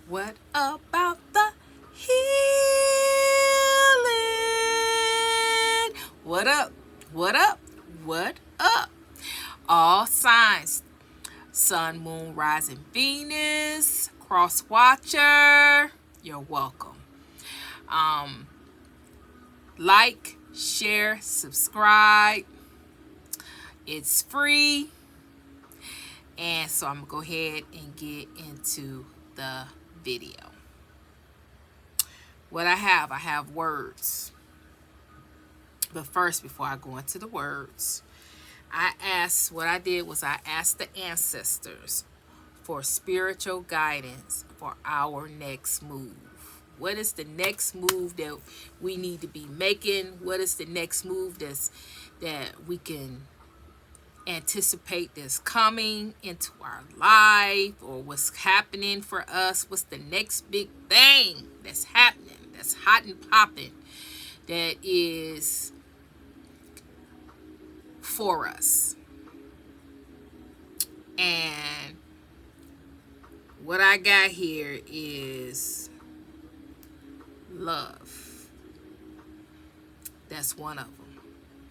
What about the healing? What up? What up? What up? All signs. Sun, moon, rising Venus, cross watcher. You're welcome. Um, like, share, subscribe. It's free. And so I'm going to go ahead and get into the video. What I have words. But first, before I go into the words, what I did was I asked the ancestors for spiritual guidance for our next move. What is the next move that we need to be making? What is the next move that we can anticipate that's coming into our life, or what's happening for us? What's the next big thing that's happening, that's hot and popping, that is for us? And what I got here is love. That's one of them.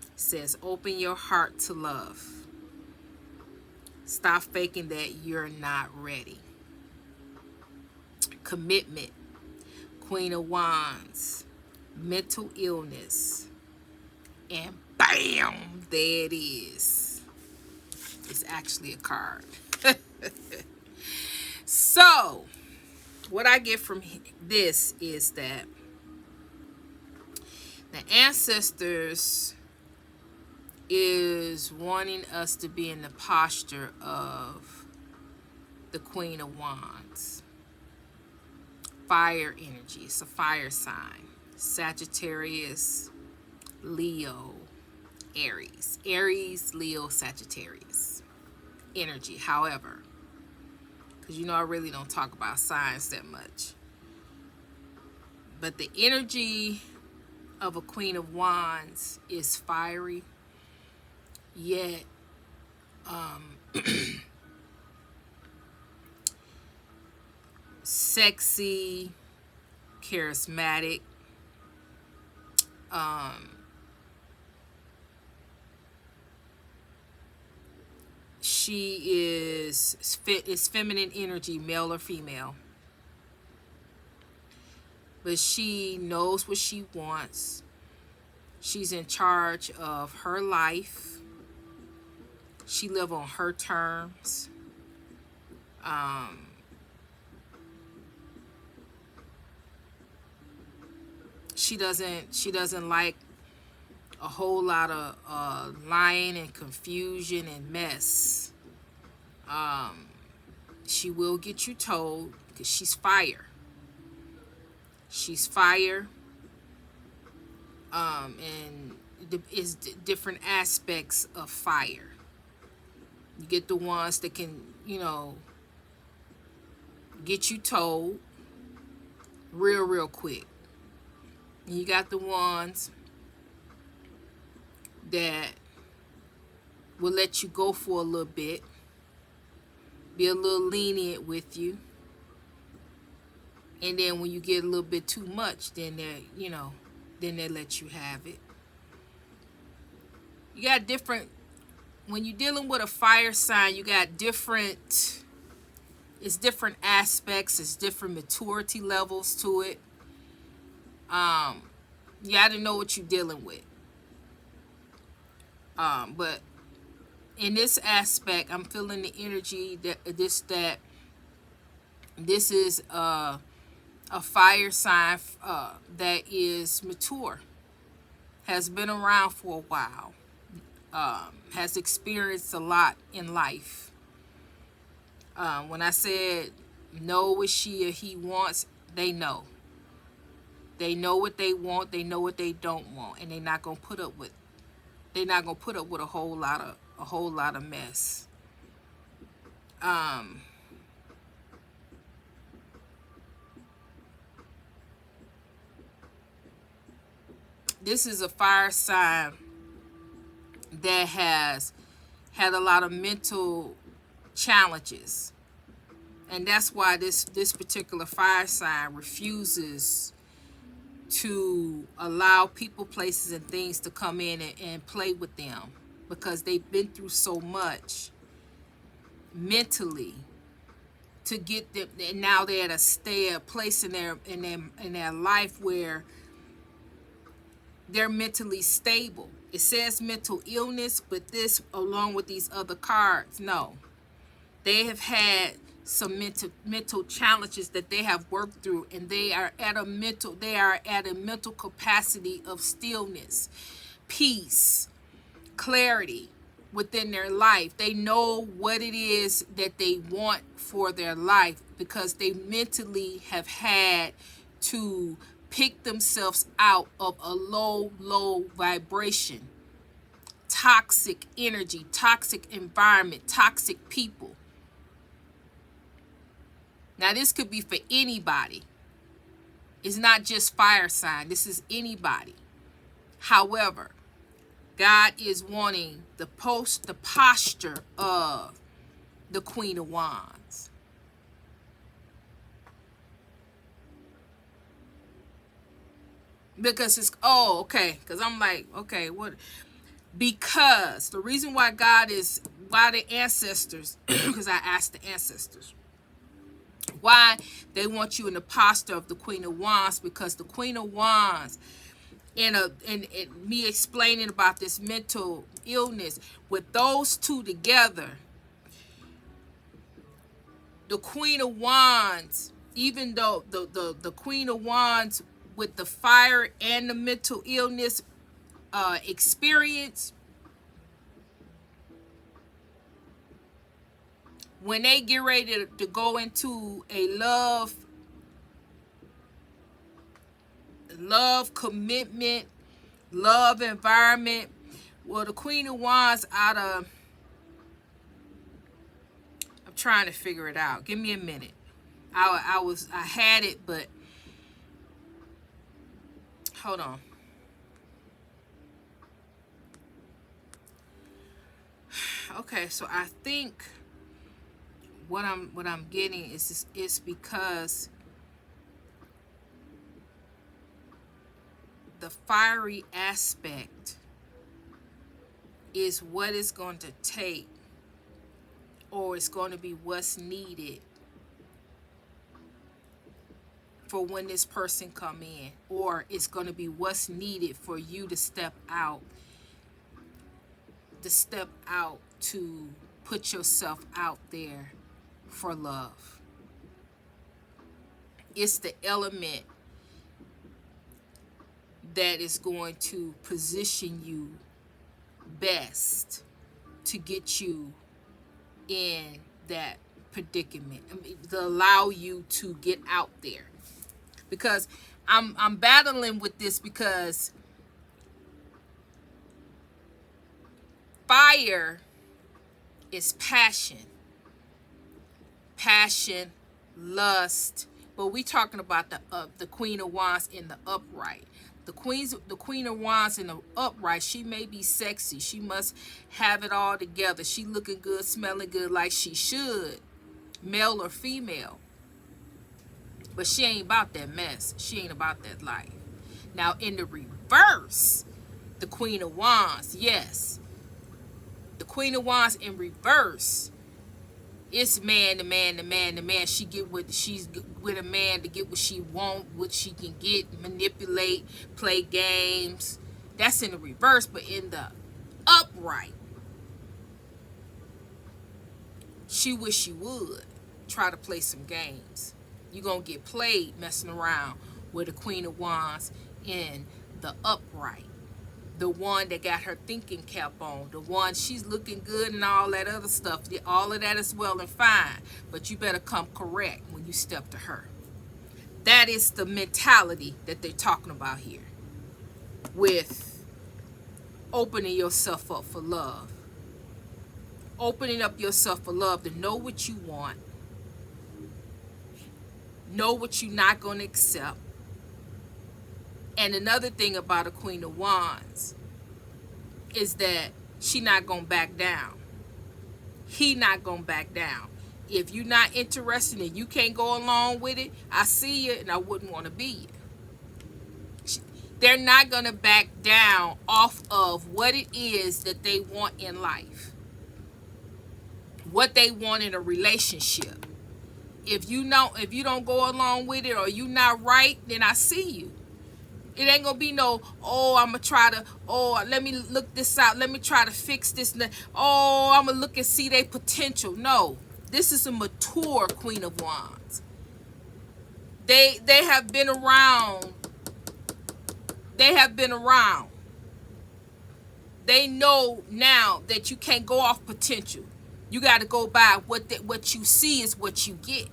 It says, open your heart to love. Stop faking that you're not ready. Commitment. Queen of Wands. Mental illness. And bam, there it is. It's actually a card. So, what I get from this is that the ancestors is wanting us to be in the posture of the Queen of Wands. Fire energy. It's a fire sign. Sagittarius, Leo, Aries. Aries, Leo, Sagittarius energy. However, because I really don't talk about signs that much, but the energy of a Queen of Wands is fiery, yet sexy, charismatic, she is feminine energy, male or female, but she knows what she wants. She's in charge of her life. She lives on her terms. She doesn't like a whole lot of lying and confusion and mess. She will get you told, because she's fire. She's fire. And it's different aspects of fire. You get the ones that can, get you told real quick. And you got the ones that will let you go for a little bit, be a little lenient with you, and then when you get a little bit too much, then they let you have it. You got different, when you're dealing with a fire sign, you got different, it's different aspects, it's different maturity levels to it. You got to know what you're dealing with. But in this aspect, I'm feeling the energy that this is a fire sign that is mature, has been around for a while, has experienced a lot in life. When I said know what she or he wants, they know. They know what they want. They know what they don't want, and they're not gonna put up with. They're not gonna put up with a whole lot of mess. This is a fire sign that has had a lot of mental challenges. And that's why this particular fire sign refuses to allow people, places, and things to come in and play with them, because they've been through so much mentally to get them, and now they're at a place in their life where they're mentally stable. It says mental illness, but this, along with these other cards, no, they have had some mental challenges that they have worked through, and they are at a mental capacity of stillness, peace, clarity within their life. They know what it is that they want for their life, because they mentally have had to pick themselves out of a low vibration, toxic energy, toxic environment, toxic people. Now, this could be for anybody. It's not just fire sign. This is anybody. However, God is wanting the posture of the Queen of Wands. Because it's, oh, okay. Because I'm like, okay, what? Because the reason why why the ancestors, because I asked the ancestors, why they want you in the posture of the Queen of Wands, because the Queen of Wands, and me explaining about this mental illness, with those two together, the Queen of Wands, even though the Queen of Wands with the fire and the mental illness experience, when they get ready to go into a love commitment, love environment, well, the Queen of Wands I'm trying to figure it out. Give me a minute. I had it, but hold on. Okay, so I think what I'm getting is because the fiery aspect is what it's going to take, or it's going to be what's needed for when this person come in, or it's going to be what's needed for you to step out to put yourself out there for love. It's the element that is going to position you best to get you in that predicament, to allow you to get out there. Because I'm battling with this, because fire is passion, lust, but we talking about the Queen of Wands in the upright. The Queen of Wands in the upright, she may be sexy. She must have it all together. She looking good, smelling good, like she should, male or female. But she ain't about that mess. She ain't about that life. Now, in the reverse, the Queen of Wands, yes. The Queen of Wands in reverse, it's man to man to man to man. She's with a man to get what she want, what she can get, manipulate, play games. That's in the reverse. But in the upright, she wish she would try to play some games. You're going to get played messing around with the Queen of Wands in the upright. The one that got her thinking cap on. The one, she's looking good and all that other stuff. All of that is well and fine. But you better come correct when you step to her. That is the mentality that they're talking about here. With opening yourself up for love. Opening up yourself for love, to know what you want. Know what you're not going to accept. And another thing about a Queen of Wands is that she not going to back down. He not going to back down. If you're not interested and you can't go along with it, I see you and I wouldn't want to be you. They're not going to back down off of what it is that they want in life, what they want in a relationship. If you don't go along with it, or you not right, then I see you. It ain't gonna be no, oh, I'm gonna try to, oh, let me look this out, let me try to fix this, oh, I'm gonna look and see their potential. No, this is a mature Queen of Wands. They have been around. They have been around. They know now that you can't go off potential. You got to go by what you see is what you get.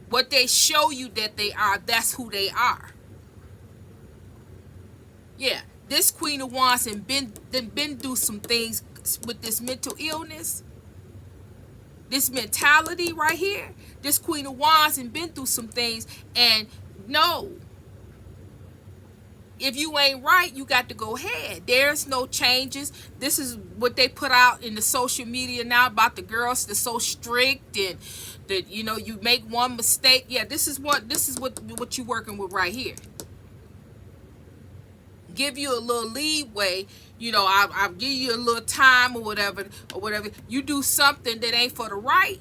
What they show you that they are, that's who they are. Yeah, this Queen of Wands and been through some things with this mental illness, this mentality right here. This Queen of Wands and been through some things, and no, if you ain't right, you got to go ahead. There's no changes. This is what they put out in the social media now about the girls that's so strict, and that, you know, you make one mistake. Yeah, this is what you're working with right here. Give you a little leeway, you know, I'll give you a little time or whatever. You do something that ain't for the right,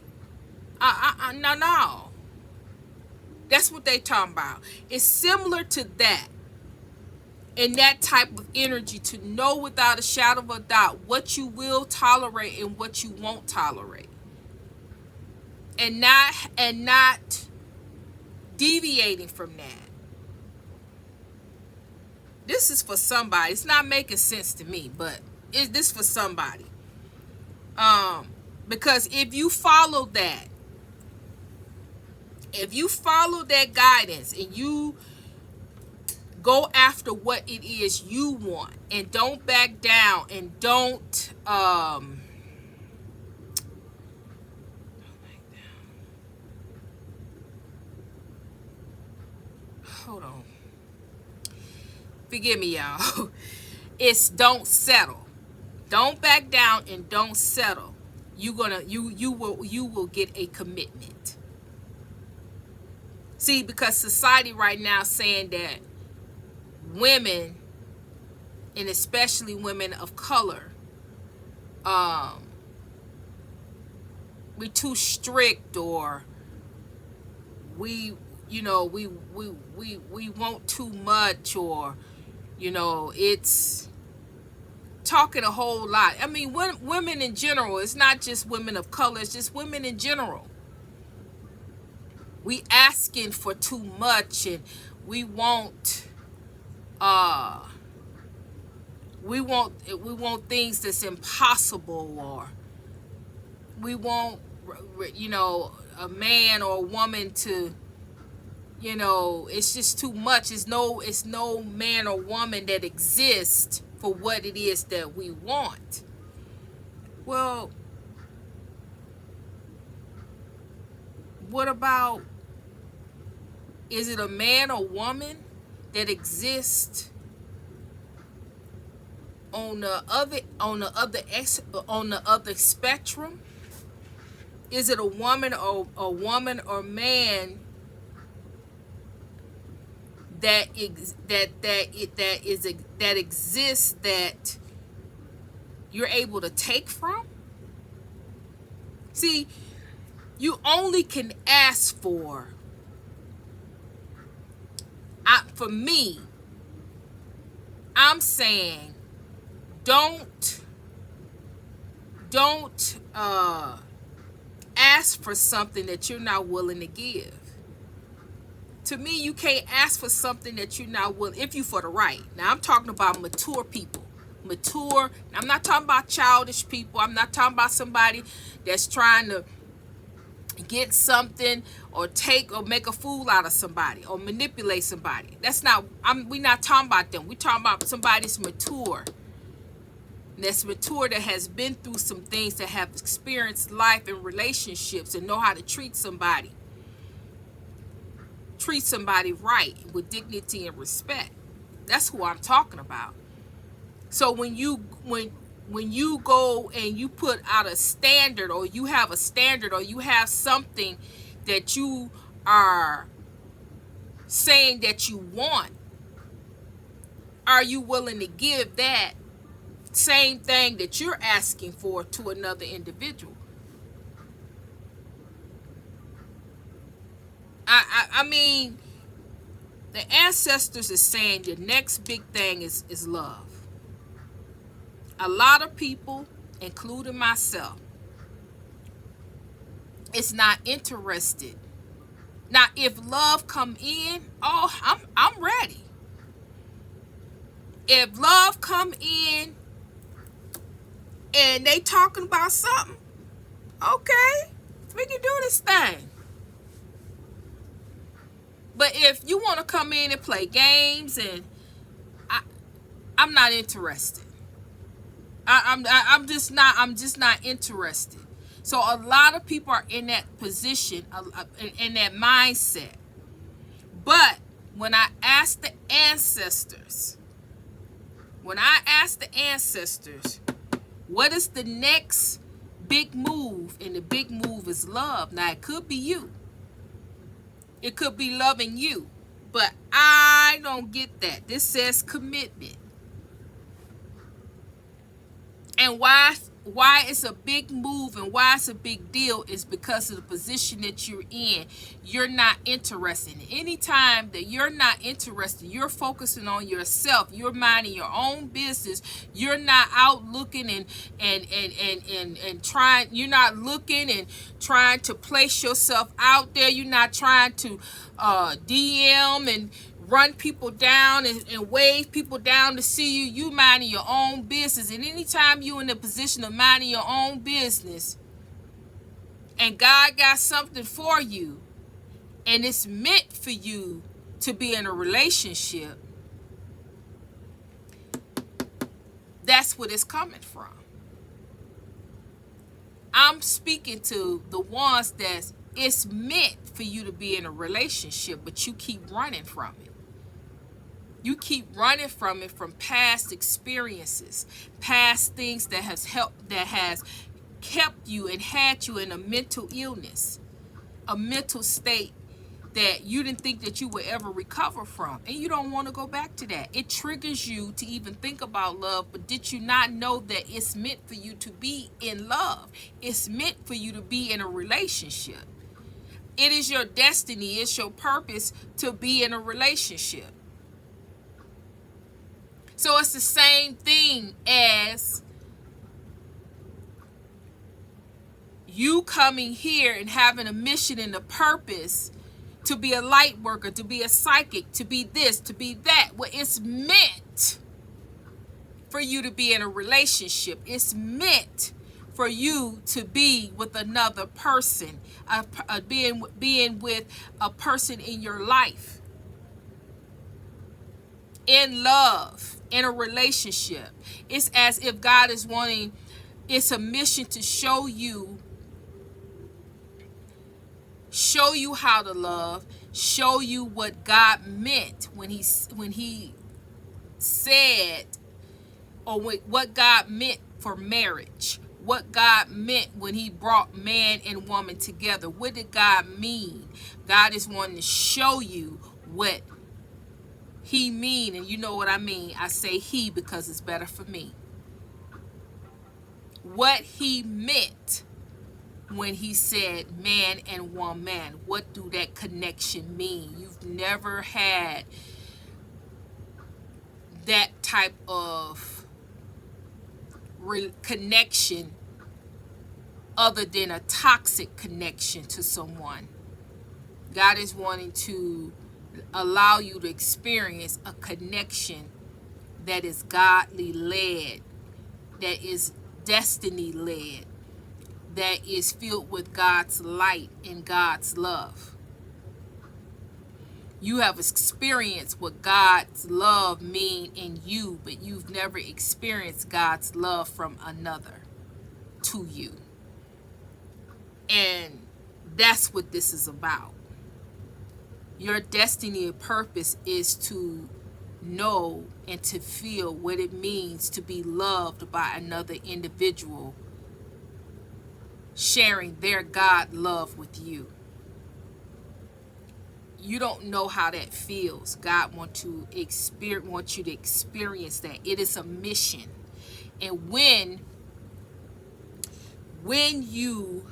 no. That's what they talking about. It's similar to that. And that type of energy, to know without a shadow of a doubt what you will tolerate and what you won't tolerate, and not deviating from that. This is for somebody. It's not making sense to me, but is this for somebody? Because if you follow that guidance, and you go after what it is you want, and don't back down, and don't hold on, forgive me, y'all. It's don't settle. Don't back down and don't settle. You will get a commitment. See, because society right now is saying that women, and especially women of color, we too strict, or we want too much, or, you know, it's talking a whole lot. I mean, women in general, it's not just women of color, it's just women in general. We asking for too much, and we want things that's impossible, or we want, you know, a man or a woman to, you know, it's just too much. It's no man or woman that exists for what it is that we want. Well, what about, is it a man or woman that exists on the other spectrum? Is it a woman or man that exists that you're able to take from? See, you only can ask for. For me, I'm saying, don't ask for something that you're not willing to give. To me, you can't ask for something that you're not willing, if you for the right. Now, I'm talking about mature people. Mature. I'm not talking about childish people. I'm not talking about somebody that's trying to get something, or take or make a fool out of somebody, or manipulate somebody. That's not, we're not talking about them. We're talking about somebody that's mature. That has been through some things, that have experienced life and relationships, and know how to treat somebody right, with dignity and respect. That's who I'm talking about. So when when you go and you put out a standard, or you have a standard, or you have something that you are saying that you want, are you willing to give that same thing that you're asking for to another individual? I mean, the ancestors is saying the next big thing is love. A lot of people, including myself, is not interested. Now, if love come in, oh, I'm ready. If love come in and they talking about something, okay, we can do this thing. But if you want to come in and play games, and I'm not interested. I'm just not interested. So a lot of people are in that position, in that mindset. But when I ask the ancestors, what is the next big move? And the big move is love. Now, it could be you. It could be loving you. But I don't get that. This says commitment. And why it's a big move and why it's a big deal is because of the position that you're in. You're not interested. Anytime that you're not interested, you're focusing on yourself. You're minding your own business. You're not out looking and trying. You're not looking and trying to place yourself out there. You're not trying to DM and run people down and wave people down to see you. You minding your own business. And anytime you're in the position of minding your own business and God got something for you and it's meant for you to be in a relationship, that's what it's coming from. I'm speaking to the ones that it's meant for you to be in a relationship, but you keep running from it. You keep running from it, from past experiences, past things that has kept you and had you in a mental illness, a mental state that you didn't think that you would ever recover from. And you don't want to go back to that. It triggers you to even think about love, but did you not know that it's meant for you to be in love? It's meant for you to be in a relationship. It is your destiny, it's your purpose to be in a relationship. So it's the same thing as you coming here and having a mission and a purpose to be a light worker, to be a psychic, to be this, to be that. Well, it's meant for you to be in a relationship. It's meant for you to be with another person, being with a person in your life, in love, in a relationship. It's as if God is wanting, it's a mission to show you how to love, show you what God meant when he said, or what God meant for marriage, what God meant when he brought man and woman together. What did God mean? God is wanting to show you what he mean. And you know what I mean. I say he because it's better for me. What he meant when he said man and woman. What do that connection mean? You've never had that type of connection other than a toxic connection to someone. God is wanting to allow you to experience a connection that is godly led, that is destiny led, that is filled with God's light and God's love. You have experienced what God's love mean in you, but you've never experienced God's love from another to you. And that's what this is about. Your destiny and purpose is to know and to feel what it means to be loved by another individual, sharing their God love with you. You don't know how that feels. God wants you to experience that. It is a mission. And when you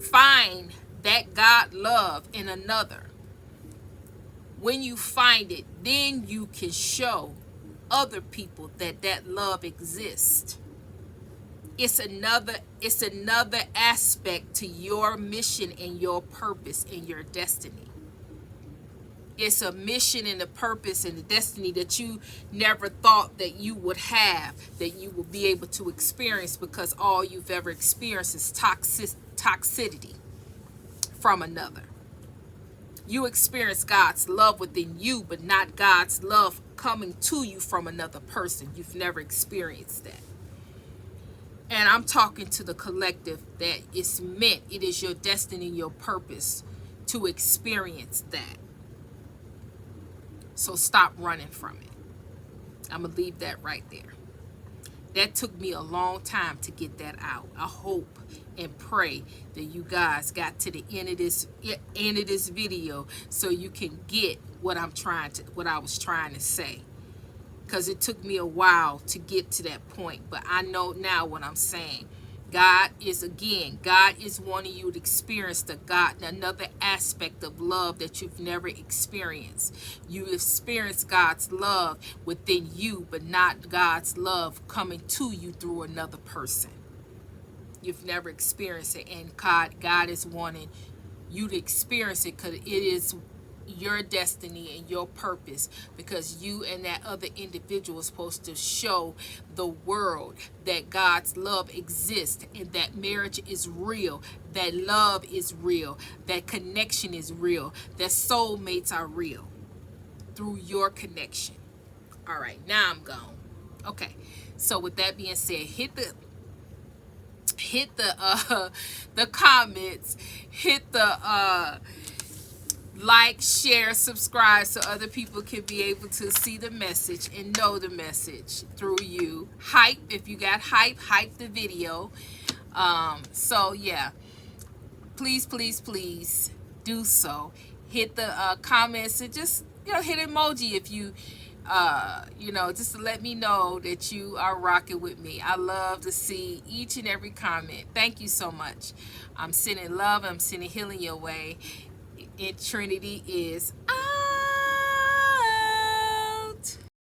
find that God love in another, when you find it, then you can show other people that that love exists. It's another aspect to your mission and your purpose and your destiny. It's a mission and a purpose and a destiny that you never thought that you would have, that you will be able to experience, because all you've ever experienced is toxicity from another. You experience God's love within you, but not God's love coming to you from another person. You've never experienced that. And I'm talking to the collective that it's meant, it is your destiny, your purpose to experience that. So stop running from it. I'm going to leave that right there. That took me a long time to get that out. I hope and pray that you guys got to the end of this video so you can get what I was trying to say. Because it took me a while to get to that point, but I know now what I'm saying. God is wanting you to experience another aspect of love that you've never experienced. You experience God's love within you, but not God's love coming to you through another person. You've never experienced it, and God is wanting you to experience it, because it is your destiny and your purpose, because you and that other individual is supposed to show the world that God's love exists, and that marriage is real, that love is real, that connection is real, that soulmates are real through your connection. All right, now I'm gone. Okay, so with that being said, hit the comments, hit the like, share, subscribe, so other people can be able to see the message and know the message through you. Hype, if you got hype the video. So yeah, please do so. Hit the comments, and just hit emoji if you just to let me know that you are rocking with me. I love to see each and every comment. Thank you so much. I'm sending love, I'm sending healing your way. And Trinity is